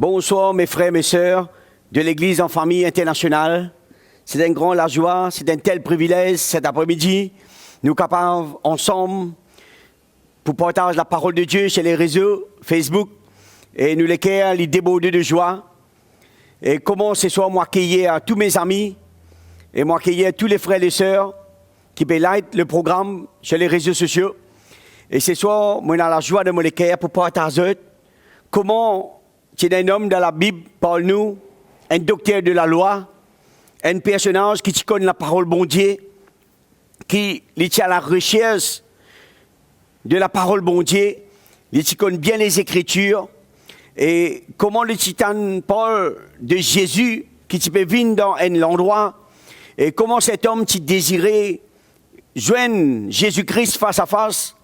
Bonsoir mes frères et mes sœurs de l'Église en famille internationale. C'est un grand la joie, c'est un tel privilège cet après-midi. Nous capables ensemble pour partager la parole de Dieu sur les réseaux Facebook et nous lesquels les débordent de joie. Et comment ce soir moi accueillir à tous mes amis et moi accueillir tous les frères et sœurs qui peuvent like le programme sur les réseaux sociaux. Et ce soir, moi, j'ai la joie de me l'écrire pour partager comment c'est un homme dans la Bible, parle-nous, un docteur de la loi, un personnage qui connaît la parole bon Dieu, qui est à la recherche de la parole bon Dieu, il connaît bien les Écritures, et comment le titan parle de Jésus qui peut venir dans un endroit, et comment cet homme qui désirait joindre Jésus-Christ face à face,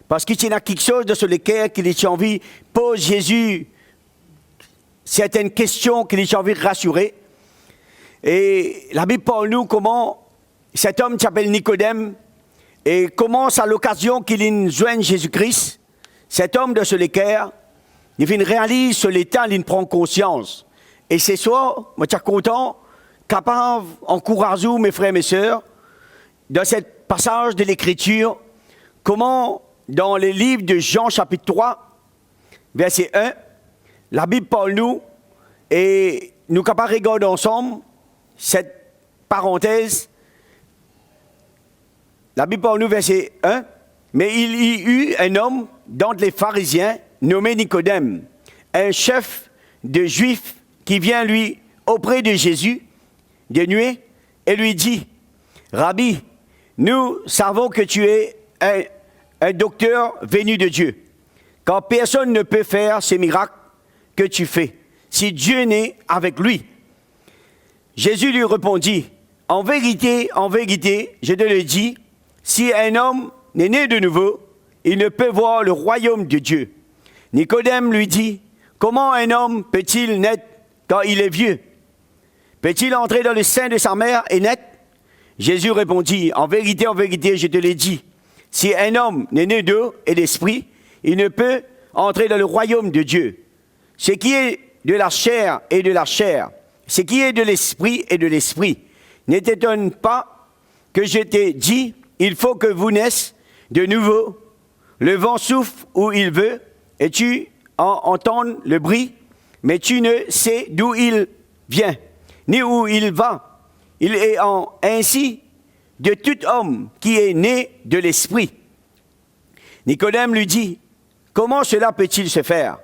parce qu'il y a quelque chose de sur lequel il a envie de poser Jésus certaines questions qu'il a envie de rassurer. Et la Bible parle nous comment cet homme s'appelle Nicodème et comment c'est à l'occasion qu'il joigne Jésus-Christ, cet homme de ce lequel il réalise sur l'état, il prend conscience. Et c'est ça, moi je suis content, capable, encourager mes frères et mes sœurs, dans ce passage de l'Écriture, comment dans les livres de Jean chapitre 3, verset 1, la Bible parle nous, et nous capables de regarder ensemble cette parenthèse. La Bible parle nous, verset 1, mais il y eut un homme d'entre les pharisiens, nommé Nicodème, un chef de Juifs qui vient lui auprès de Jésus, de nuit, et lui dit, Rabbi, nous savons que tu es un docteur venu de Dieu, car personne ne peut faire ces miracles que tu fais, si Dieu n'est avec lui. Jésus lui répondit, en vérité, je te le dis, si un homme n'est né de nouveau, il ne peut voir le royaume de Dieu. Nicodème lui dit, comment un homme peut-il naître quand il est vieux? Peut-il entrer dans le sein de sa mère et naître? Jésus répondit, en vérité, je te l'ai dit, si un homme n'est né d'eau et d'esprit, il ne peut entrer dans le royaume de Dieu. Ce qui est de la chair est de la chair, ce qui est de l'esprit est de l'esprit. Ne t'étonne pas que je t'ai dit, il faut que vous naissiez de nouveau. Le vent souffle où il veut, et tu entends le bruit, mais tu ne sais d'où il vient, ni où il va. Il est ainsi de tout homme qui est né de l'esprit. Nicodème lui dit, comment cela peut-il se faire?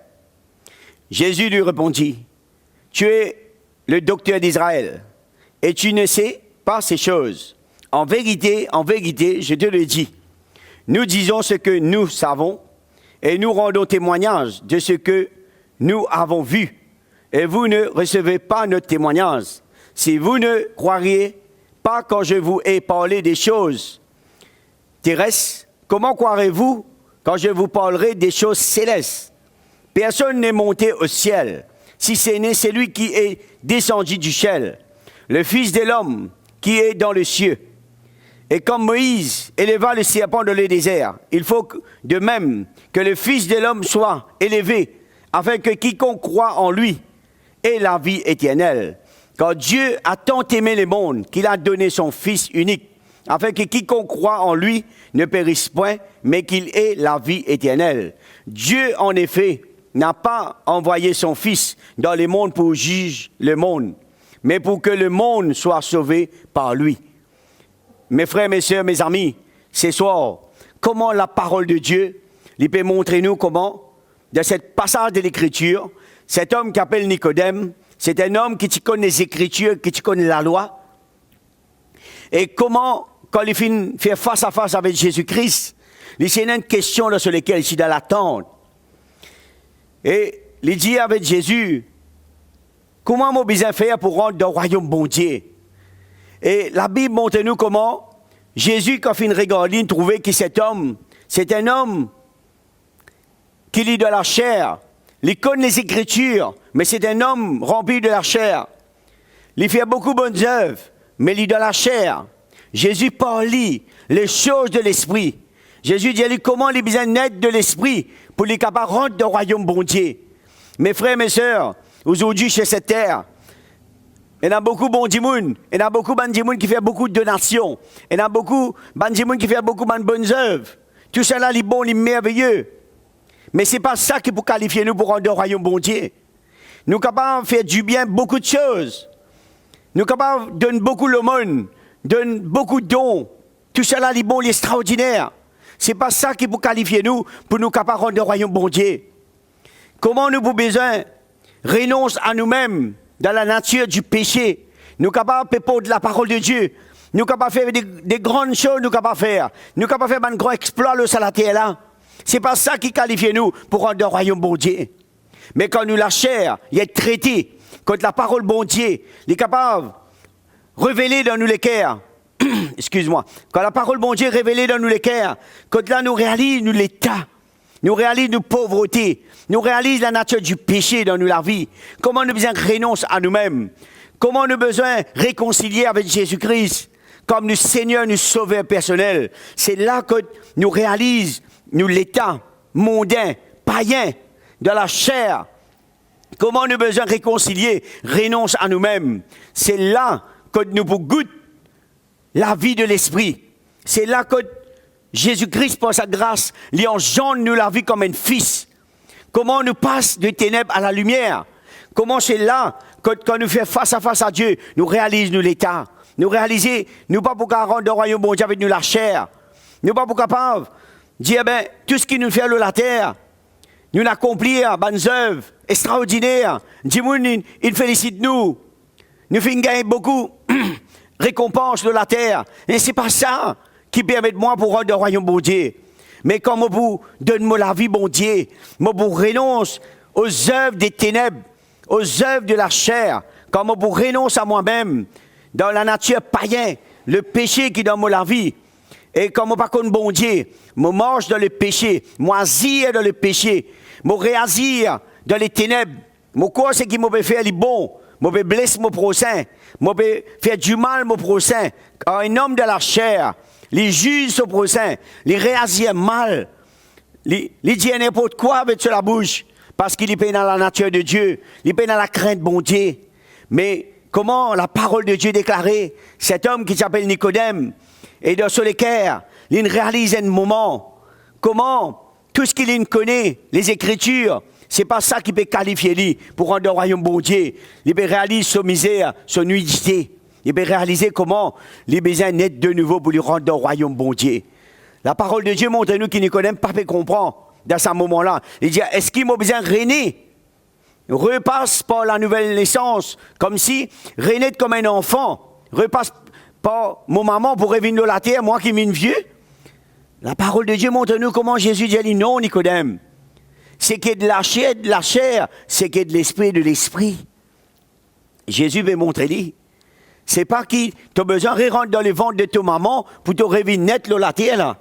Jésus lui répondit, tu es le docteur d'Israël, et tu ne sais pas ces choses. En vérité, je te le dis, nous disons ce que nous savons, et nous rendons témoignage de ce que nous avons vu, et vous ne recevez pas notre témoignage. Si vous ne croiriez pas quand je vous ai parlé des choses terrestres, comment croirez-vous quand je vous parlerai des choses célestes? Personne n'est monté au ciel, si ce n'est celui qui est descendu du ciel, le Fils de l'homme qui est dans le cieux. Et comme Moïse éleva le serpent dans le désert, il faut de même que le Fils de l'homme soit élevé, afin que quiconque croit en lui ait la vie éternelle. Car Dieu a tant aimé le monde qu'il a donné son Fils unique, afin que quiconque croit en lui ne périsse point, mais qu'il ait la vie éternelle. Dieu, en effet, n'a pas envoyé son Fils dans le monde pour juger le monde, mais pour que le monde soit sauvé par lui. Mes frères, mes sœurs, mes amis, ce soir, comment la parole de Dieu, il peut montrer nous comment, dans ce passage de l'Écriture, cet homme qui s'appelle Nicodème, c'est un homme qui connaît les Écritures, qui connaît la loi, et comment, quand il fait face à face avec Jésus-Christ, il y a une question là, sur laquelle il est dans l'attente. Et il dit avec Jésus, comment moi besoin faire pour rentrer dans le royaume bon Dieu? Et la Bible montre nous comment Jésus, quand il regarde, il trouvait que cet homme, c'est un homme qui lit de la chair, il connaît les Écritures, mais c'est un homme rempli de la chair. Il fait beaucoup de bonnes œuvres, mais il lit de la chair. Jésus parle les choses de l'esprit. Jésus dit comment il a besoin d'être de l'esprit pour les capables de rentrer dans le royaume bon Dieu. Mes frères, mes sœurs, aujourd'hui sur cette terre. Il y a beaucoup de bandimoun. Il y a beaucoup de bandimoun qui fait beaucoup de donations. Il y a beaucoup de bandimoun qui fait beaucoup de bonnes œuvres. Tout cela, les bons, les merveilleux. Mais ce n'est pas ça qui peut qualifier nous pour rendre au royaume bon Dieu. Nous sommes capables de faire du bien beaucoup de choses. Nous sommes capables de donner beaucoup l'aumône, donner beaucoup de dons. Tout cela, les bons, les extraordinaires. Ce n'est pas ça qui peut qualifier nous pour nous capables de rendre au royaume bon Dieu. Comment nous avons besoin renoncer à nous-mêmes dans la nature du péché. Nous sommes capables de faire de la parole de Dieu. Nous sommes capables de faire des grandes choses, nous sommes capables de faire. Nous sommes capables de faire un grand exploit sur la terre là. Ce n'est pas ça qui qualifie nous pour rendre le royaume bon Dieu. Mais quand nous la chair, il est traité, quand la parole bon Dieu, il est capable de révéler dans nous les cœurs. Excuse-moi. Quand la parole bon Dieu est révélée dans nous les cœurs, quand là nous réalisons l'état, nous réalisons nos pauvretés, nous réalisons la nature du péché dans nous la vie, comment nous avons besoin de renoncer à nous-mêmes, comment nous avons besoin de réconcilier avec Jésus-Christ comme nous Seigneur, nous sauveur personnel. C'est là que nous réalisons nous l'état mondain, païen, de la chair. Comment nous avons besoin de réconcilier, renoncer à nous-mêmes. C'est là que nous pouvons goûter la vie de l'esprit. C'est là que Jésus-Christ, par sa grâce, lui engendre nous la vie comme un fils. Comment nous passe de ténèbres à la lumière. Comment c'est là que quand nous faisons face à Dieu, nous réalisons nous l'état. Nous réalisons, nous pas pour rendre le royaume bon Dieu avec nous la chair. Nous pas pour capables de dire, tout ce qui nous fait la terre, nous l'accomplir, bonnes œuvres extraordinaires. Dieu, il félicite nous. Nous faisons gagner beaucoup récompenses de la terre. Et ce n'est pas ça qui permet de moi pour rendre le royaume bon Dieu. Mais quand moi vous donne-moi la vie bon Dieu, moi vous renonce aux œuvres des ténèbres, aux œuvres de la chair, quand moi vous renonce à moi-même, dans la nature païenne, le péché qui donne moi la vie. Et quand moi pas contre bon Dieu, moi marche dans le péché, moi agir dans le péché, moi réagir dans les ténèbres, moi quoi c'est qui m'a fait les bons, moi blesser mon prochain, moi faire du mal mon prochain, quand un homme de la chair, les juges son prochain, les réagir mal, les dire n'importe quoi avec sur la bouche, parce qu'il est pas dans la nature de Dieu, il est pas dans la crainte de bon Dieu. Mais comment la parole de Dieu déclarée, cet homme qui s'appelle Nicodème, et dans ce cœur, il réalise un moment, comment tout ce qu'il connaît, les Écritures, c'est pas ça qui peut qualifier lui pour rendre le royaume bon Dieu. Il peut réaliser son misère, son nudité. Il peut réaliser comment il a besoin d'être de nouveau pour lui rendre le royaume bon Dieu. La parole de Dieu montre à nous qui ne connaissent pas peut comprendre dans ce moment-là. Il dit, est-ce qu'il m'a besoin de régner? Repasse par la nouvelle naissance, comme si renaître comme un enfant. Repasse par mon maman pour revenir de la terre, moi qui m'en vieux. La parole de Dieu montre à nous comment Jésus dit non, Nicodème. C'est qu'il y a de la chair, c'est qu'il y a de l'esprit. Jésus veut montrer lui. C'est pas qu'il tu as besoin de rentrer dans le ventre de ta maman pour te revenir net de la terre là.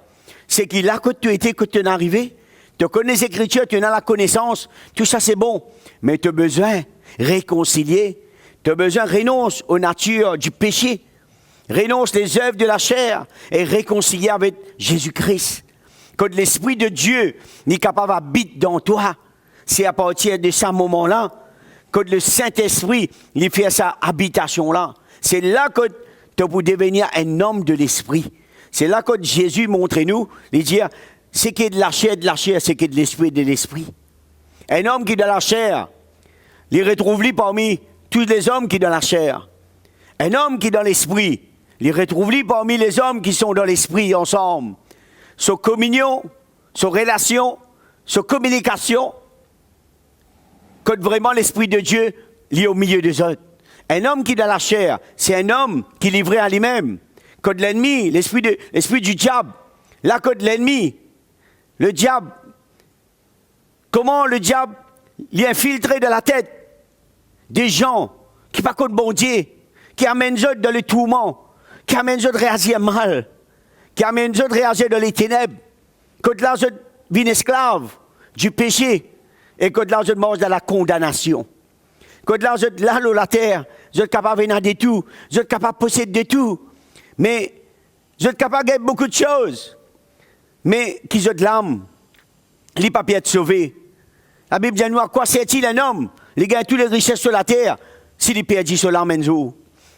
C'est qu'il a que tu étais, que tu es arrivé. Tu connais les Écritures, tu as la connaissance, tout ça c'est bon. Mais tu as besoin de réconcilier. Tu as besoin de renoncer aux natures du péché. Renonce les œuvres de la chair et réconcilier avec Jésus-Christ. Quand l'Esprit de Dieu n'est capable d'habiter dans toi, c'est à partir de ce moment-là, quand le Saint-Esprit il fait sa habitation-là, c'est là que tu peux devenir un homme de l'Esprit. C'est là que Jésus montre nous, il dit, c'est qui est de la chair, c'est qui est de l'Esprit. Un homme qui est de la chair, il retrouve lui parmi tous les hommes qui sont dans la chair. Un homme qui est dans l'Esprit, il retrouve lui parmi les hommes qui sont dans l'Esprit ensemble. Sa communion, sa relation, sa communication, quand vraiment l'Esprit de Dieu est au milieu des autres. Un homme qui est dans la chair, c'est un homme qui est livré à lui-même. Quand l'ennemi, l'esprit du diable, là quand l'ennemi, le diable, comment le diable est infiltré dans la tête des gens qui pas contre bon Dieu, qui amènent eux dans le tourment, qui amènent eux à réagir mal, qui amènent eux à réagir dans les ténèbres, quand là eux viennent esclaves du péché et quand là eux mangent dans la condamnation. Quand là eux là la terre, vous êtes capable de venir de tout, vous êtes capable de posséder de tout, mais vous êtes capable de gagner beaucoup de choses, mais qui ont de l'âme, les papiers de sauver. La Bible dit à nous, à quoi sert-il un homme? Il gagne toutes les richesses sur la terre, s'il est perdu sur l'âme.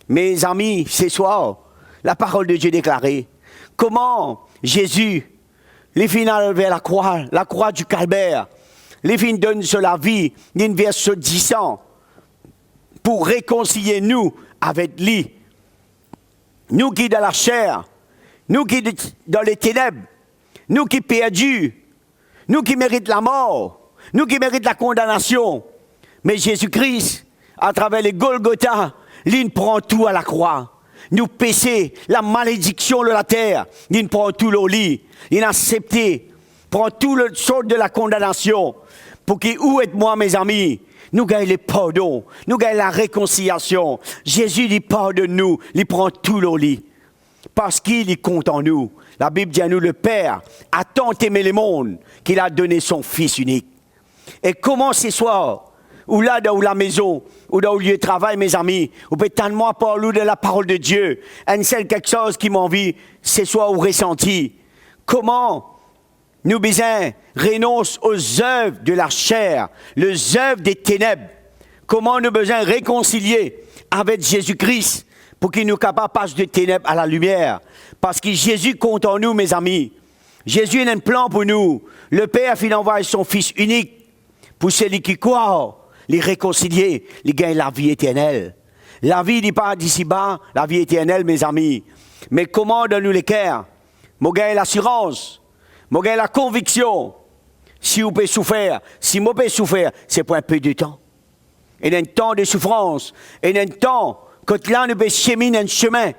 Mes amis, ce soir, la parole de Dieu déclarée. Comment Jésus, les finales vers la croix du Calvaire, les fins donnent sur la vie d'une verse 10 pour réconcilier nous avec lui. Nous qui dans la chair, nous qui dans les ténèbres, nous qui perdus, nous qui méritons la mort, nous qui méritons la condamnation. Mais Jésus-Christ, à travers les Golgotha, il prend tout à la croix. Nous péchés, la malédiction de la terre, il prend tout au lit. Il a accepté, prend tout le sort de la condamnation. Pour que, où êtes-moi, mes amis? Nous gagnons le pardon, nous gagnons la réconciliation. Jésus, il pardonne-nous, il prend tout au lit. Parce qu'il est compte en nous. La Bible dit à nous, le Père a tant aimé le monde qu'il a donné son Fils unique. Et comment ce soir, ou là dans la maison, ou dans le lieu de travail, mes amis, ou peut-être moi parler de la parole de Dieu, une seule quelque chose qui m'envie, ce soir ou ressenti. Comment nous besoin renoncer aux œuvres de la chair, les œuvres des ténèbres. Comment nous besoin réconcilier avec Jésus-Christ pour qu'il nous capable de passer de ténèbres à la lumière. Parce que Jésus compte en nous, mes amis. Jésus a un plan pour nous. Le Père a envoyé son Fils unique pour celui qui croit, les réconcilier, les gagner la vie éternelle. La vie n'est pas d'ici-bas, la vie éternelle, mes amis. Mais comment donne-nous les cœurs? Moi, gagner l'assurance. Moi, gagner la conviction. Si vous pouvez souffrir, si moi peux souffrir, c'est pour un peu de temps. Il y a un temps de souffrance. Il y a un temps, quand là, nous pouvons cheminer un chemin.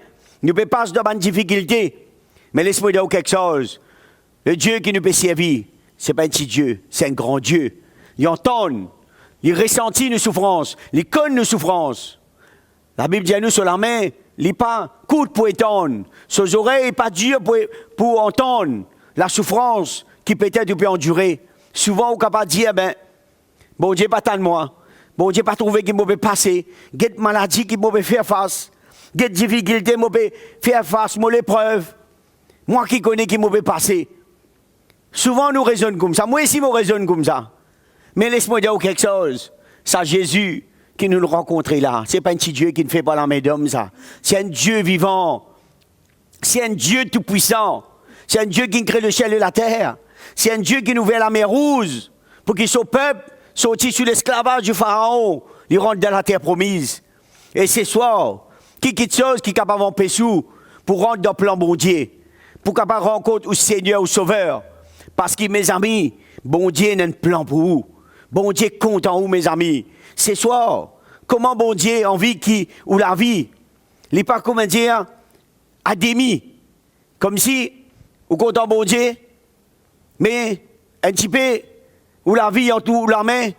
Nous pouvons passer dans une difficulté. Mais laisse-moi dire quelque chose. Le Dieu qui nous peut servir, ce n'est pas un petit Dieu, c'est un grand Dieu. Il entend, il ressentit nos souffrances, il connaît nos souffrances. La Bible dit à nous sur la main, il n'est pas court pour entendre. Ses oreilles pas dures pour entendre la souffrance qui peut-être peut endurer. Souvent, on est capable de dire, bon Dieu, pas tant de moi. Bon Dieu, pas trouvé qu'il m'avait passé. Quelle maladie qu'il m'avait fait face. Quelle difficulté m'avait fait face, mon épreuve. Moi qui connais qui m'avait passé. Souvent, nous raisonnons comme ça. Moi aussi, je raisonne comme ça. Mais laisse-moi dire quelque chose. C'est Jésus qui nous le rencontre là. Ce n'est pas un petit Dieu qui ne fait pas la main d'homme, ça. C'est un Dieu vivant. C'est un Dieu tout-puissant. C'est un Dieu qui crée le ciel et la terre. C'est un Dieu qui nous ouvre la mer rouge pour que son peuple sorti sous l'esclavage du Pharaon, il rentre dans la terre promise. Et ce soir, qui quitte chose qui est capable d'empêcher pour rentrer dans le plan bon Dieu, pour capable rencontrer au Seigneur, au Sauveur. Parce que, mes amis, bon Dieu a un plan pour vous. Bon Dieu compte en vous, mes amis. Ce soir, comment bon Dieu envie qui, ou la vie, il n'est pas, comment dire, à demi. Comme si, ou content bon Dieu, mais un petit peu, ou la vie en tout, ou la main,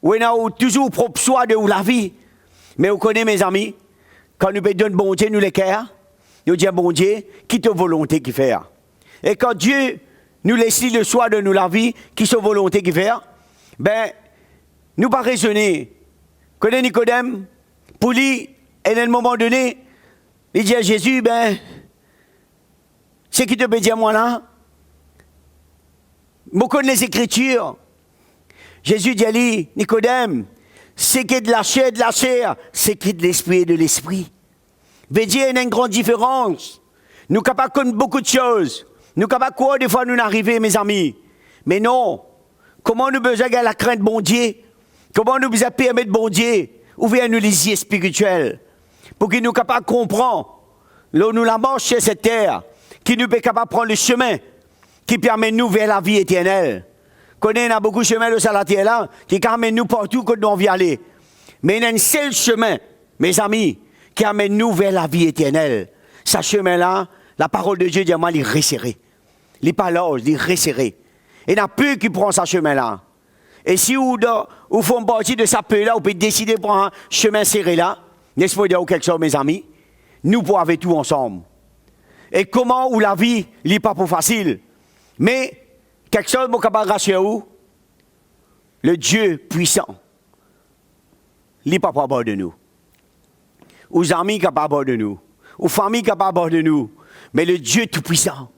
ou on a toujours propre soi de ou la vie. Mais vous connaissez, mes amis, quand nous donne bon Dieu, nous les cœurs, nous disons bon Dieu, qui te volonté qui fait. Et quand Dieu nous laisse le choix de nous la vie, qui se volonté qui fait, nous pas raisonner. Connaissez Nicodème, pour lui, à un moment donné, il dit à Jésus, c'est qui te peut dire moi là? Je connais les Écritures. Jésus dit à lui, Nicodème, c'est qui est de la chair, c'est qui est de l'esprit et de l'esprit. Veut dire, il y a une grande différence. Nous sommes capables de connaître beaucoup de choses. Nous sommes capables de quoi des fois nous arriver, mes amis. Mais non. Comment nous besoin de la crainte de bon Dieu? Comment nous besoin de permettre bon Dieu? Ouvrir nous les yeux spirituels. Pour qu'il nous soient capables de comprendre. Là où nous la marche sur cette terre. Qui nous est capable de prendre le chemin. Qui permet nous vers la vie éternelle. Connaît, il y a beaucoup de chemins sur la terre là. Qui amène nous partout que nous on vient aller. Mais il y a un seul chemin, mes amis, qui amène nous vers la vie éternelle. Ce chemin-là, la parole de Dieu dit à moi, il est resserré. Il n'est pas large, il est resserré. Et il n'y a plus qui prend ce chemin-là. Et si vous faites partie de ce peu-là, vous pouvez décider de prendre un chemin serré là. Laisse-moi dire quelque chose, mes amis. Nous pouvons avoir tout ensemble. Et comment, ou la vie, il n'est pas pour facile. Mais, quelque chose, mon camarade, rassurez vous, le Dieu puissant, il n'est pas pour bord de nous. Aux amis qui sont pas bord de nous. Aux familles qui sont pas bord de nous. Mais le Dieu tout-puissant,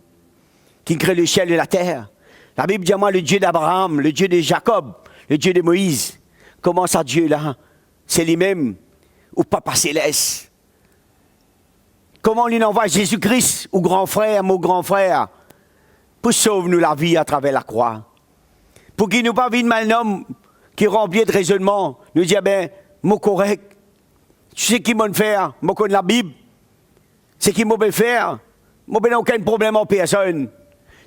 qui crée le ciel et la terre. La Bible dit à moi, le Dieu d'Abraham, le Dieu de Jacob, le Dieu de Moïse. Comment ça, Dieu là, c'est lui-même, ou Papa Céleste. Comment il envoie Jésus-Christ, ou grand frère, mon grand frère, pour sauver nous la vie à travers la croix. Pour qu'il nous pas vienne mal homme qui remplit de raisonnement, nous dit, ben, moi correct, tu sais qui m'a faire, moi connais la Bible, c'est qui m'a faire, moi n'ai aucun problème en personne.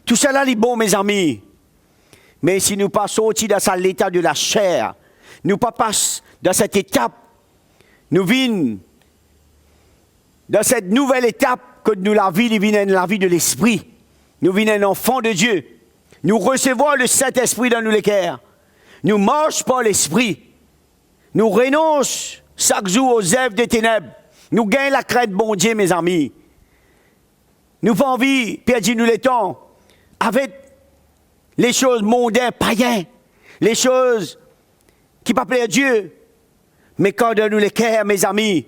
Tout cela est bon, mes amis. Mais si nous passons au-dessus de l'état de la chair, nous pas passons dans cette étape, nous venons dans cette nouvelle étape que nous la vie, nous venons la vie de l'esprit. Nous venons un enfant de Dieu. Nous recevons le Saint-Esprit dans nous les cœurs. Nous marchons par l'esprit. Nous renonçons chaque jour aux œuvres des ténèbres. Nous gagnons la crainte de bon Dieu, mes amis. Nous avons envie, perdre nous les temps, avec les choses mondaines, païennes, les choses qui ne plaisent à Dieu. Mais quand dans nous les cœurs, mes amis,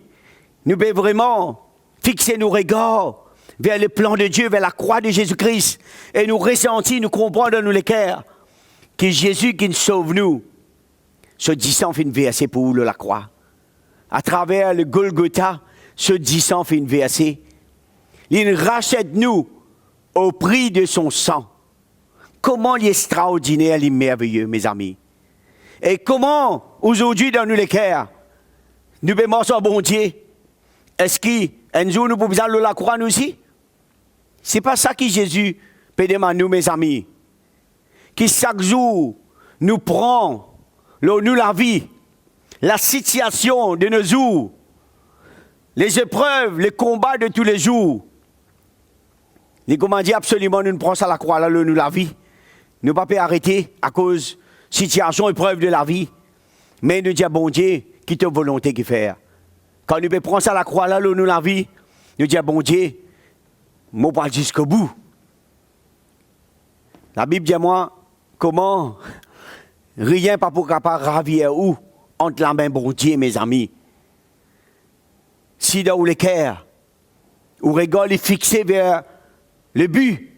nous devons vraiment fixer nos regards vers le plan de Dieu, vers la croix de Jésus-Christ, et nous ressentir, nous comprendre dans nous les cœurs que Jésus qui nous sauve nous, ce disant fait une versée pour la croix. À travers le Golgotha, ce disant fait une versée. Il rachète nous au prix de son sang. Comment il est extraordinaire, il est merveilleux, mes amis. Et comment, aujourd'hui, dans nous les cœurs, nous pouvons sur bon Dieu. Est-ce qu'un jour nous pouvons aller la croix nous aussi? C'est pas ça que Jésus peut demander nous, mes amis. Qui chaque jour nous prend, nous la vie, la situation de nos jours, les épreuves, les combats de tous les jours. Les commandiers absolument nous prenons ça à la croix, là, nous la vie. Nous ne pouvons pas arrêter à cause de situation, épreuve de la vie. Mais nous disons, bon Dieu, qui te volonté qui faire. Quand nous prenons ça à la croix, là, nous la vie, nous disons, bon Dieu, moi, pas jusqu'au bout. La Bible dit à moi, comment rien pas pour capable ravir où entre la main bon Dieu, mes amis. Si dans les cœurs, où regard est fixé vers le but,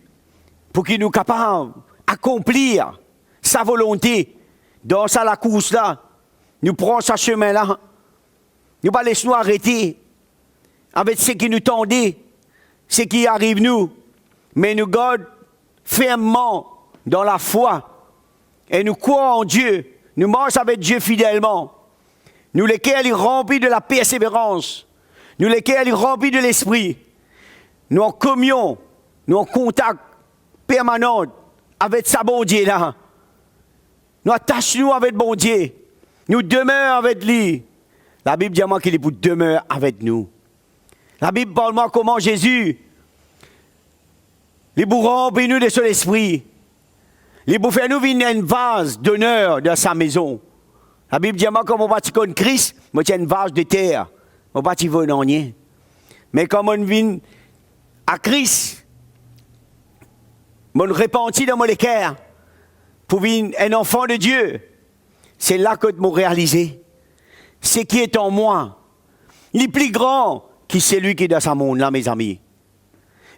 pour qu'il nous capable d'accomplir sa volonté dans ça la course là, nous prenons ce chemin là, nous pas laisser nous arrêter avec ce qui nous tendait, ce qui arrive nous, mais nous gardons fermement dans la foi et nous croyons en Dieu, nous marchons avec Dieu fidèlement, nous lesquels il remplit de la persévérance, nous lesquels il remplit de l'esprit, nous en communion, nous en contact permanent avec sa bon Dieu là. Nous attachons avec bon Dieu. Nous demeurons avec lui. La Bible dit à moi qu'il est pour demeurer avec nous. La Bible parle moi comment Jésus, il vous remplit nous de son esprit. Il vous fait nous venir une vase d'honneur dans sa maison. La Bible dit à moi comme on va connaître Christ, moi tiens une vase de terre. On va t'y voir rien. Mais comme on vient à Christ, mon repenti dans mon cœur, pour venir un enfant de Dieu, c'est là que je m'ai réalisé. Ce qui est en moi, il est plus grand que celui qui est dans ce monde-là, mes amis.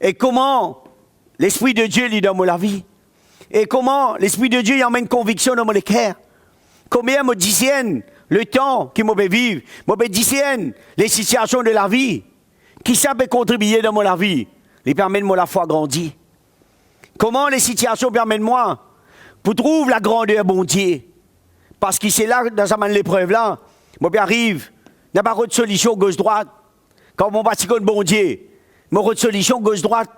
Et comment l'Esprit de Dieu lui donne la vie? Et comment l'Esprit de Dieu y emmène conviction dans mon cœur? Combien me discerne le temps qui m'a vivre, me discerne les situations de la vie, qui savent contribuer dans mon vie, les permettent de la foi grandir. Comment les situations permettent moi pour trouver la grandeur bon Dieu? Parce que c'est là, dans cette l'épreuve-là, moi j'arrive, n'a pas de solution gauche-droite. Quand mon bâti de bon Dieu, moi de solution gauche-droite.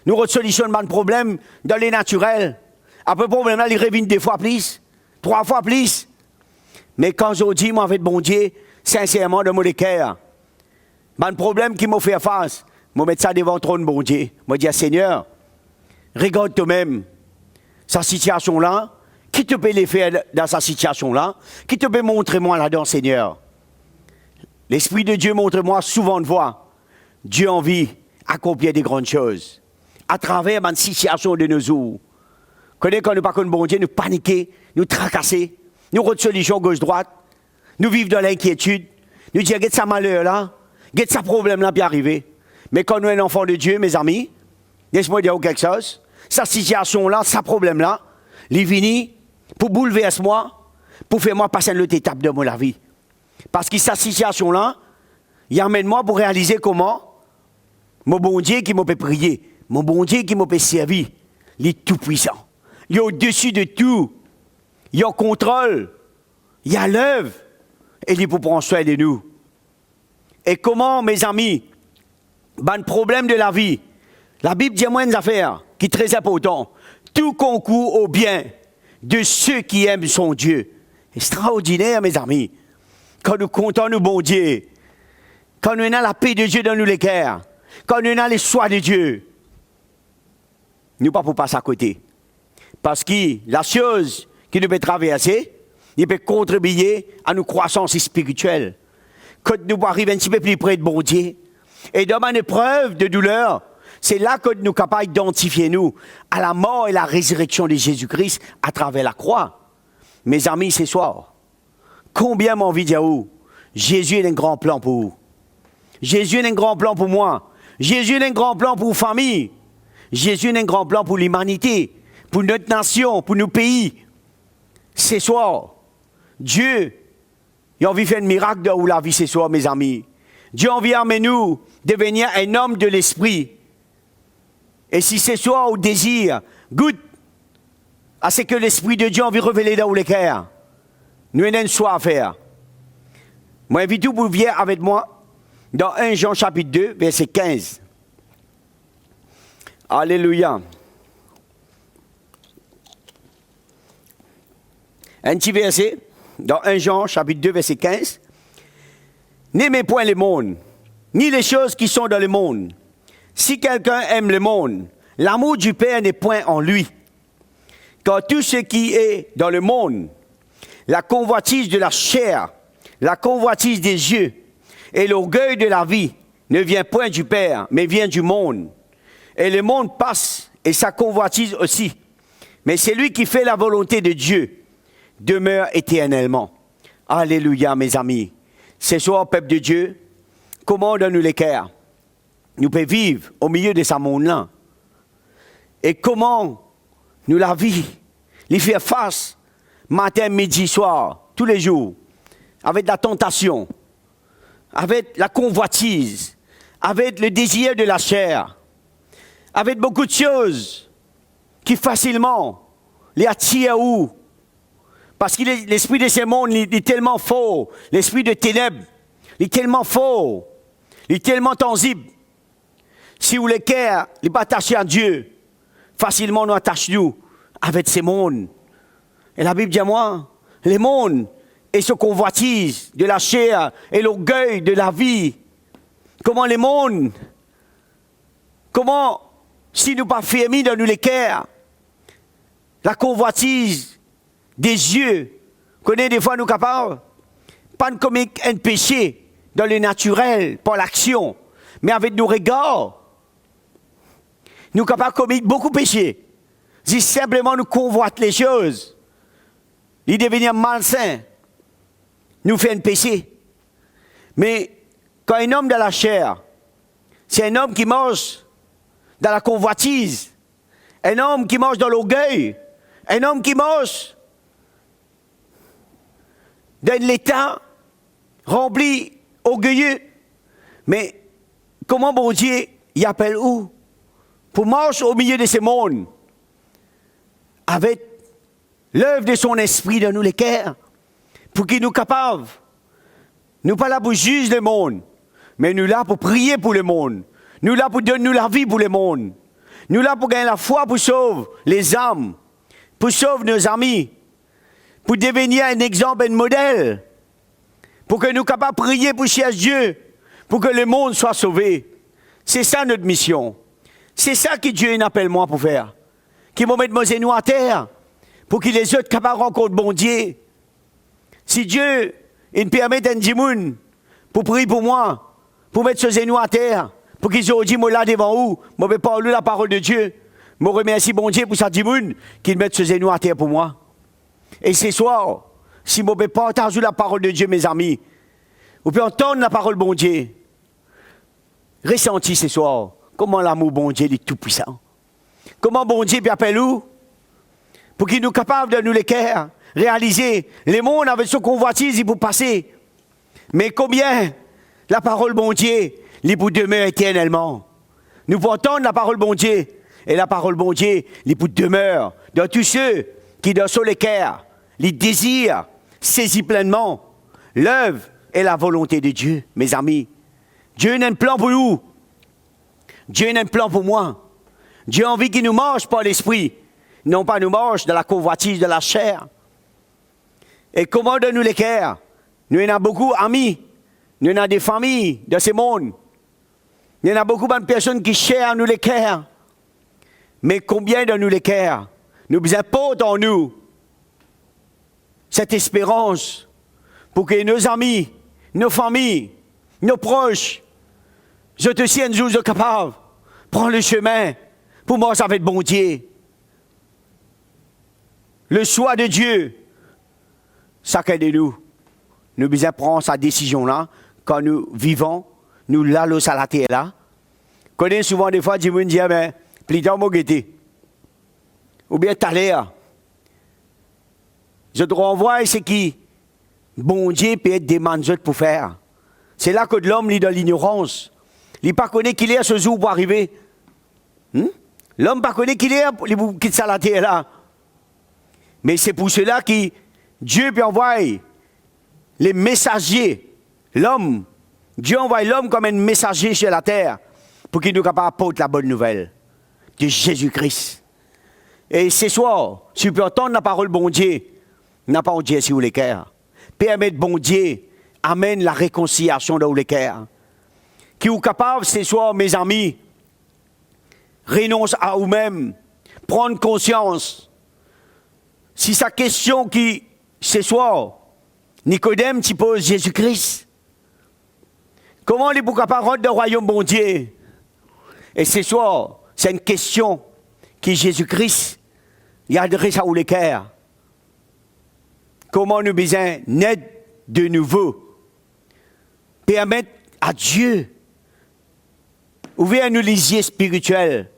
Nous de solution de problème dans les naturels. Après le problème là, il revient 2 fois plus, 3 fois plus. Mais quand je dis, moi, avec bon Dieu, sincèrement, de mon cœur, le problème qui m'a fait face, je mettre ça devant le trône, bon Dieu. Je dis, Seigneur, regarde toi-même, sa situation-là, qui te peut les faire dans sa situation-là, qui te peut montrer moi là-dedans, Seigneur. L'Esprit de Dieu montre-moi souvent de voir Dieu en vie accomplir des grandes choses à travers une situation de nos jours. Quand nous ne pas comme bon Dieu, nous paniquer, nous tracasser, nous de solution gauche-droite, nous vivons dans l'inquiétude, nous disons, regarde ça malheur là, regarde ça problème là, puis arriver. Mais quand nous sommes un enfant de Dieu, mes amis, laisse-moi dire quelque chose, sa situation là, sa problème là, il vient pour bouleverser moi, pour faire moi passer une autre étape de mon vie. Parce que cette situation-là, il amène moi pour réaliser comment mon bon Dieu qui m'a fait prier, mon bon Dieu qui m'a fait servir, il est tout puissant. Il est au-dessus de tout. Il a contrôle. Il a l'œuvre. Et il peut prendre soin de nous. Et comment, mes amis, ben, le problème de la vie, la Bible dit moins d'affaires qui est très important. Tout concourt au bien de ceux qui aiment son Dieu. Extraordinaire, mes amis. Quand nous comptons nous, bon Dieu, quand nous avons la paix de Dieu dans nous les cœurs, quand nous avons les choix de Dieu, nous ne pouvons pas passer à côté. Parce que la chose qui nous peut traverser, il peut contribuer à nos croissances spirituelles. Quand nous arrivons un petit peu plus près de bon Dieu, et dans une épreuve de douleur, c'est là que nous sommes capables d'identifier nous à la mort et la résurrection de Jésus-Christ à travers la croix. Mes amis, ce soir, combien m'en envie de dire où Jésus a un grand plan pour vous. Jésus a un grand plan pour moi. Jésus a un grand plan pour vos familles. Jésus a un grand plan pour l'humanité, pour notre nation, pour nos pays. Ce soir, Dieu il a envie de faire un miracle dans la vie ce soir, mes amis. Dieu a envie d'amener nous devenir un homme de l'esprit. Et si ce soir, au désir, goûte à ce que l'Esprit de Dieu a envie de révéler dans les cœurs, nous avons une choix à faire. Moi, invite vous pour venir avec moi dans 1 Jean chapitre 2, verset 15. Alléluia. Un petit verset, dans 1 Jean chapitre 2, verset 15. N'aimez point le monde, ni les choses qui sont dans le monde. Si quelqu'un aime le monde, l'amour du Père n'est point en lui. Car tout ce qui est dans le monde, la convoitise de la chair, la convoitise des yeux et l'orgueil de la vie ne vient point du Père, mais vient du monde. Et le monde passe et sa convoitise aussi. Mais celui qui fait la volonté de Dieu demeure éternellement. Alléluia, mes amis. Ce soir, peuple de Dieu, comment donne-nous les cœurs? Nous pouvons vivre au milieu de ce monde-là. Et comment nous la vie, les faire face, matin, midi, soir, tous les jours, avec la tentation, avec la convoitise, avec le désir de la chair, avec beaucoup de choses qui facilement les attirent à où? Parce que l'esprit de ce monde il est tellement fort, l'esprit de ténèbres, il est tellement fort, il est tellement tangible. Si vous le cœur n'est pas attaché à Dieu, facilement nous attachons avec ce monde. Et la Bible dit à moi, le monde et ce convoitise de la chair et l'orgueil de la vie. Comment le monde, comment, si nous pas fermés dans nous les cœurs, la convoitise des yeux, connaît des fois nous capables, pas de commettre un péché dans le naturel, par l'action, mais avec nos regards, nous sommes capables de commettre beaucoup de péchés. Si simplement nous convoitons les choses, ils deviennent malsains, nous fait un péché. Mais quand un homme dans la chair, c'est un homme qui mange dans la convoitise, un homme qui mange dans l'orgueil, un homme qui mange dans l'état rempli, orgueilleux. Mais comment bon Dieu y appelle où? Pour marcher au milieu de ce monde, avec l'œuvre de son esprit dans nous les cœurs, pour qu'il nous capable. Nous pas là pour juger le monde, mais nous là pour prier pour le monde. Nous là pour donner nous la vie pour le monde. Nous là pour gagner la foi pour sauver les âmes, pour sauver nos amis, pour devenir un exemple, un modèle, pour que nous capables de prier pour chercher Dieu, pour que le monde soit sauvé. C'est ça notre mission. C'est ça que Dieu appelle moi pour faire. Qui m'a mis mes genoux à terre, pour que les autres capables de rencontrer bon Dieu. Si Dieu il me permet d'un dimoun pour prier pour moi, pour mettre ses genoux à terre, pour qu'ils aient dit, moi là devant vous, moi vais parler la parole de Dieu. Je remercie bon Dieu pour sa dimoun qu'il mette ses genoux à terre pour moi. Et ce soir, si je ne peux pas partager la parole de Dieu, mes amis, vous pouvez entendre la parole de bon Dieu. Ressenti ce soir, comment l'amour bon Dieu est tout puissant. Comment bon Dieu appelle où? pour qu'il nous capable de nous les faire réaliser. Les mondes avec ce convoitise, ils pour passer. Mais combien la parole bon Dieu, il pour demeurer éternellement. Nous pouvons entendre la parole bon Dieu. Et la parole bon Dieu, il pour demeure dans tous ceux qui dans sur les cœurs, les désirs, saisis pleinement l'œuvre et la volonté de Dieu, mes amis. Dieu n'a un plan pour nous. Dieu n'a un plan pour moi. Dieu a envie qu'il nous mange par l'esprit, non pas nous mange de la convoitise de la chair. Et comment de nous les cœurs? Nous en avons beaucoup d'amis, nous en avons des familles de ce monde. Il y en a beaucoup de personnes qui cherchent nous les cœurs. Mais combien de nous les cœurs nous apportent en nous cette espérance pour que nos amis, nos familles, nos proches, je te tiens nous sommes capables de prendre le chemin pour moi ça va être bon Dieu. Le choix de Dieu, chacun de nous, nous devons prendre sa décision là quand nous vivons, nous l'allons à la terre là. Connais souvent des fois, des gens disent, mais plus tard, moi, ou bien tout à l'heure. Je te renvoie ce qui, bon Dieu peut être demandé pour faire. C'est là que l'homme est dans l'ignorance. Il ne pas connaît qu'il est à ce jour pour arriver. L'homme ne pas connaît qu'il est pour quitter la terre là. Mais c'est pour cela que Dieu peut envoyer les messagers. L'homme, Dieu envoie l'homme comme un messager sur la terre pour qu'il nous capable d'apporter la bonne nouvelle de Jésus-Christ. Et ce soir, si tu peux entendre la parole bon Dieu, n'a pas Dieu sur les cœurs. Permettre bon Dieu amène la réconciliation dans les cœurs. Qui est capable ce soir, mes amis, renonce à vous-même, prendre conscience. Si sa question qui, ce soir, Nicodème, tu poses Jésus-Christ. Comment il est capable de rentrer dans le royaume bon Dieu? Et ce soir, c'est une question que Jésus-Christ il a adressée à les cœurs. Comment nous besoin naître de nouveau? Permettre à Dieu ouvrir nous les yeux spirituels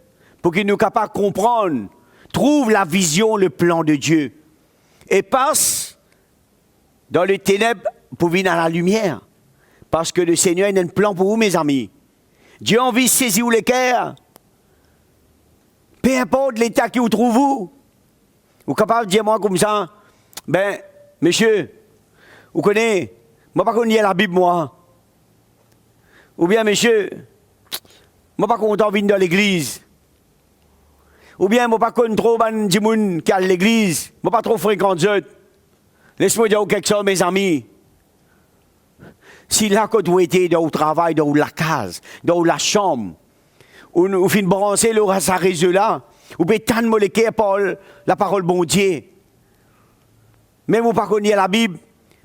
pour qu'il nous capable de comprendre, trouve la vision, le plan de Dieu et passe dans les ténèbres pour venir à la lumière. Parce que le Seigneur a un plan pour vous, mes amis. Dieu a envie de saisir les cœurs. Peu importe l'état qui vous trouve, vous êtes capable de dire moi comme ça, ben, monsieur, vous connaissez, moi pas connais la Bible, moi. Ou bien, monsieur, moi pas content de venir dans l'église. Ou bien, moi pas connais trop de gens qui à l'église. Moi pas trop fréquente. Laisse-moi dire quelque chose, mes amis. Si là, quand vous êtes dans le travail, dans la case, dans la chambre, où vous finissez de brancher sa réseau là, vous pouvez tendre les cœurs par la parole bon Dieu. Même vous ne connaissez pas la Bible,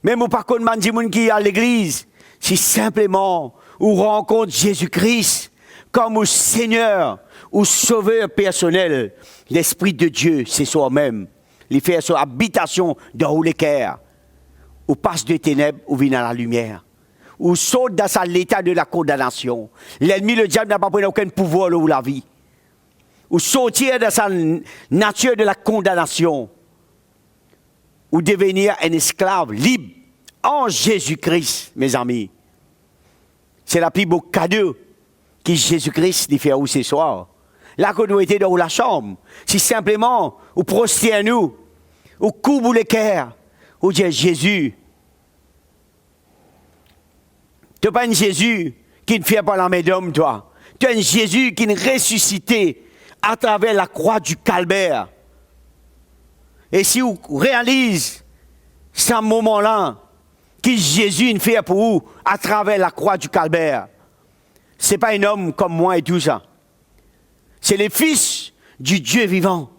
même vous ne connaissez pas qui est à l'église, si simplement vous rencontrez Jésus-Christ comme au Seigneur, au Sauveur personnel, l'Esprit de Dieu, c'est soi-même. Il fait son habitation dans les cœurs. Ou passe de ténèbres, ou vient à la lumière. Ou saute dans l'état de la condamnation. L'ennemi, le diable, n'a pas pris aucun pouvoir dans la vie. Ou sortir de sa nature de la condamnation. Ou devenir un esclave libre en Jésus-Christ, mes amis. C'est la plus beau cadeau que Jésus-Christ lui fait à vous ce soir. Là que nous étions dans la chambre, si simplement, ou prosternez-nous, ou couvrez les cœurs, ou dire Jésus. Tu n'as pas un Jésus qui ne fait pas la main d'homme, toi. Tu as un Jésus qui est ressuscité à travers la croix du calvaire. Et si vous réalisez ce moment-là, que Jésus ne fait pour vous à travers la croix du calvaire, ce n'est pas un homme comme moi et tout ça. C'est le Fils du Dieu vivant.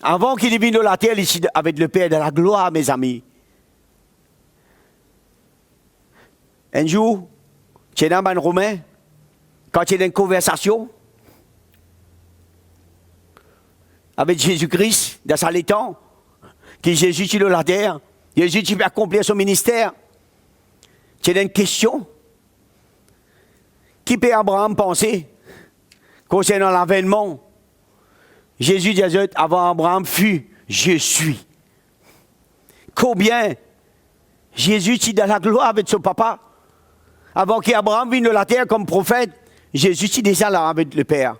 Avant qu'il vienne de la terre, ici, avec le Père de la gloire, mes amis. Un jour, tu es dans un Romain, quand tu es dans une conversation avec Jésus-Christ, dans sa temps, que Jésus tu est dans la terre, Jésus tu peut accomplir son ministère. Tu es dans une question. Qui peut Abraham penser concernant l'avènement Jésus dit avant Abraham fut, je suis. Combien Jésus était dans la gloire avec son papa. Avant qu'Abraham vienne de la terre comme prophète, Jésus était déjà là avec le Père.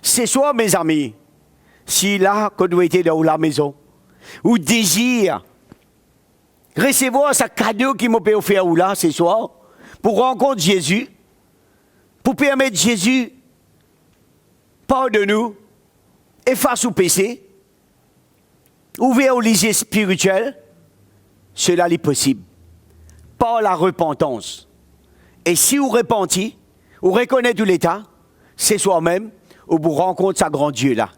C'est soit, mes amis, si là, qu'on doit être dans la maison, ou désire recevoir ce cadeau qui m'a pu offrir ou là, ce soir, pour rencontrer Jésus, pour permettre Jésus, pardonne-nous, efface au péché, ouvert au lycée spirituel, cela est possible. Par la repentance. Et si vous repentez, vous reconnaissez tout l'état, c'est soi-même, où vous rencontrez sa grand Dieu là.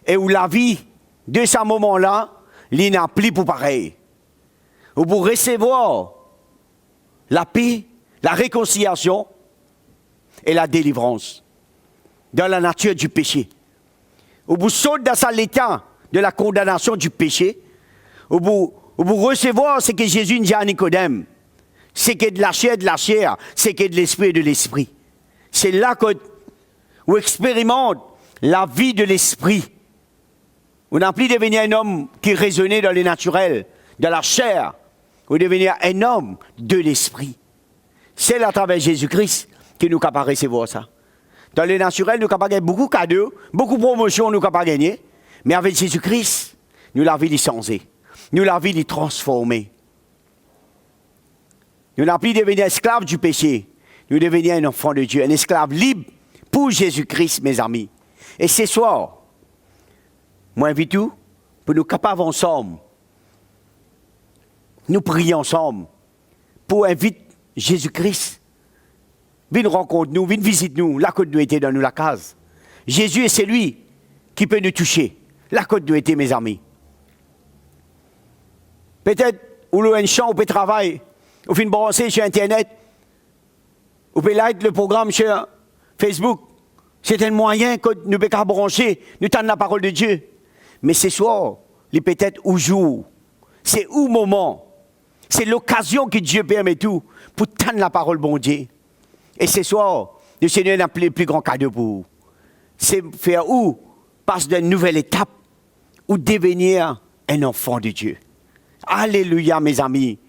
Et où la vie de ce moment-là, il n'a plus pour pareil. Où vous recevoir la paix, la réconciliation et la délivrance dans la nature du péché. Où vous sautez dans l'état de la condamnation du péché, où vous recevoir ce que Jésus dit à Nicodème. C'est que de la chair, c'est que de l'esprit. C'est là que vous expérimentez la vie de l'esprit. Vous n'avez plus devenir un homme qui raisonnait dans le naturel, dans la chair. Vous devenez un homme de l'esprit. C'est à travers Jésus-Christ que nous sommes capables de recevoir ça. Dans le naturel, nous sommes capables de gagner beaucoup de cadeaux, beaucoup de promotions, nous sommes capables de gagner. Mais avec Jésus-Christ, nous l'avons licencié. Nous l'avons transformé. Nous n'avons plus devenu esclaves du péché. Nous devenions un enfant de Dieu, un esclave libre pour Jésus-Christ, mes amis. Et ce soir, moi invite tout pour nous capables ensemble. Nous prions ensemble pour inviter Jésus-Christ. Viens rencontrer nous, viens visiter nous. La côte doit être dans nous, la case. Jésus est celui qui peut nous toucher. La côte doit être, mes amis. Peut-être, ou le champ, ou peut travailler, ou fait une brancher sur Internet, ou peut like le programme sur Facebook. C'est un moyen que nous pouvons brancher, nous tendre la parole de Dieu. Mais ce soir, il peut-être au jour, c'est au moment, c'est l'occasion que Dieu permet tout pour tendre la parole bon Dieu. Et ce soir, le Seigneur a le plus grand cadeau pour vous. C'est faire où passer d'une nouvelle étape, ou devenir un enfant de Dieu. Alléluia, mes amis.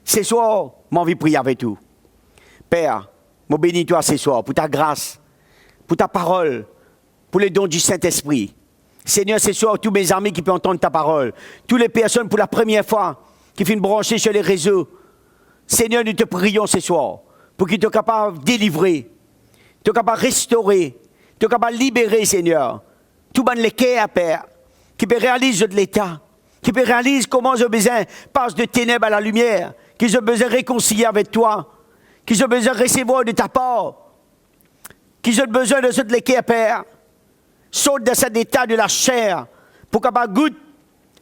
Ce soir, j'ai envie de prier avec vous. Père, je bénis toi ce soir pour ta grâce, pour ta parole, pour les dons du Saint-Esprit. Seigneur, ce soir, tous mes amis qui peuvent entendre ta parole, toutes les personnes pour la première fois qui viennent brancher sur les réseaux. Seigneur, nous te prions ce soir pour qu'ils soient capables de délivrer, qu'ils soient capables de restaurer, qu'ils soient capables de libérer, Seigneur. Tout le monde les cœurs, Père, qui peut réaliser de l'état, qui peut réaliser comment ils ont besoin de passer de ténèbres à la lumière, qu'ils ont besoin de réconcilier avec toi, qu'ils ont besoin de recevoir de ta part, qu'ils ont besoin de ce de l'équerre, Père. Saute de cet état de la chair pour qu'on goûte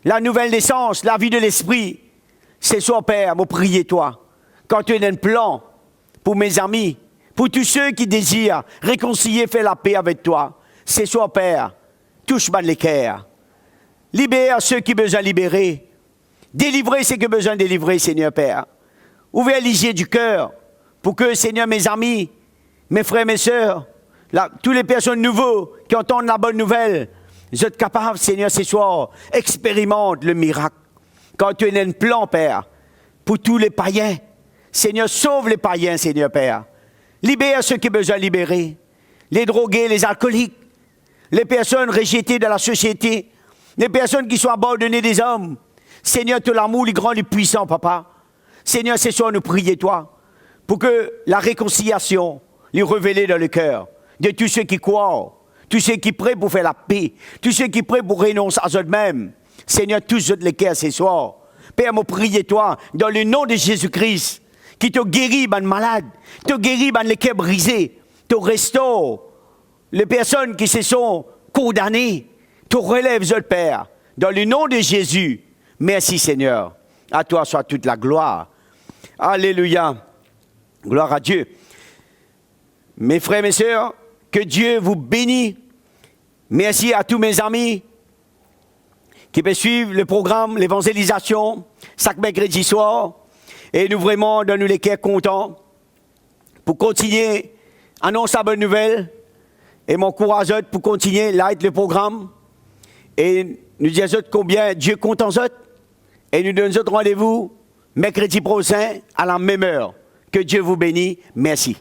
la nouvelle naissance, la vie de l'esprit. C'est ça, Père, moi prier toi. Quand tu as un plan pour mes amis, pour tous ceux qui désirent réconcilier, faire la paix avec toi, c'est ça, Père. Touche-moi l'équerre. Libère ceux qui ont besoin de libérer. Délivrer ceux qui ont besoin de délivrer, Seigneur Père. Ouvrez les yeux du cœur pour que, Seigneur, mes amis, mes frères, mes sœurs, toutes les personnes nouvelles qui entendent la bonne nouvelle, vous êtes capables, Seigneur, ce soir, expérimente le miracle. Quand tu as un plan, Père, pour tous les païens, Seigneur, sauve les païens, Seigneur Père. Libère ceux qui ont besoin de libérer. Les drogués, les alcooliques, les personnes rejetées de la société, les personnes qui sont abandonnées des hommes. Seigneur, tout l'amour, les grands, les puissants, Papa. Seigneur, ce soir, nous prions toi pour que la réconciliation les révèle dans le cœur de tous ceux qui croient, tous ceux qui prient pour faire la paix, tous ceux qui prient pour renoncer à eux-mêmes. Seigneur, tous les cœurs ce soir. Père, nous prions toi dans le nom de Jésus-Christ qui te guérit, ben malade, te guérit, ben les cœurs brisés, te restaure les personnes qui se sont condamnées, te relève, Père, dans le nom de Jésus. Merci, Seigneur. À toi soit toute la gloire. Alléluia. Gloire à Dieu. Mes frères, mes sœurs, que Dieu vous bénisse. Merci à tous mes amis qui peuvent suivre le programme, l'évangélisation, chaque mercredi soir. Et nous vraiment, donnons les cœurs contents pour continuer à annoncer la bonne nouvelle et mon courage pour continuer là le programme. Et nous disons combien Dieu compte en eux. Et nous donnons rendez-vous mercredi prochain à la même heure. Que Dieu vous bénisse. Merci.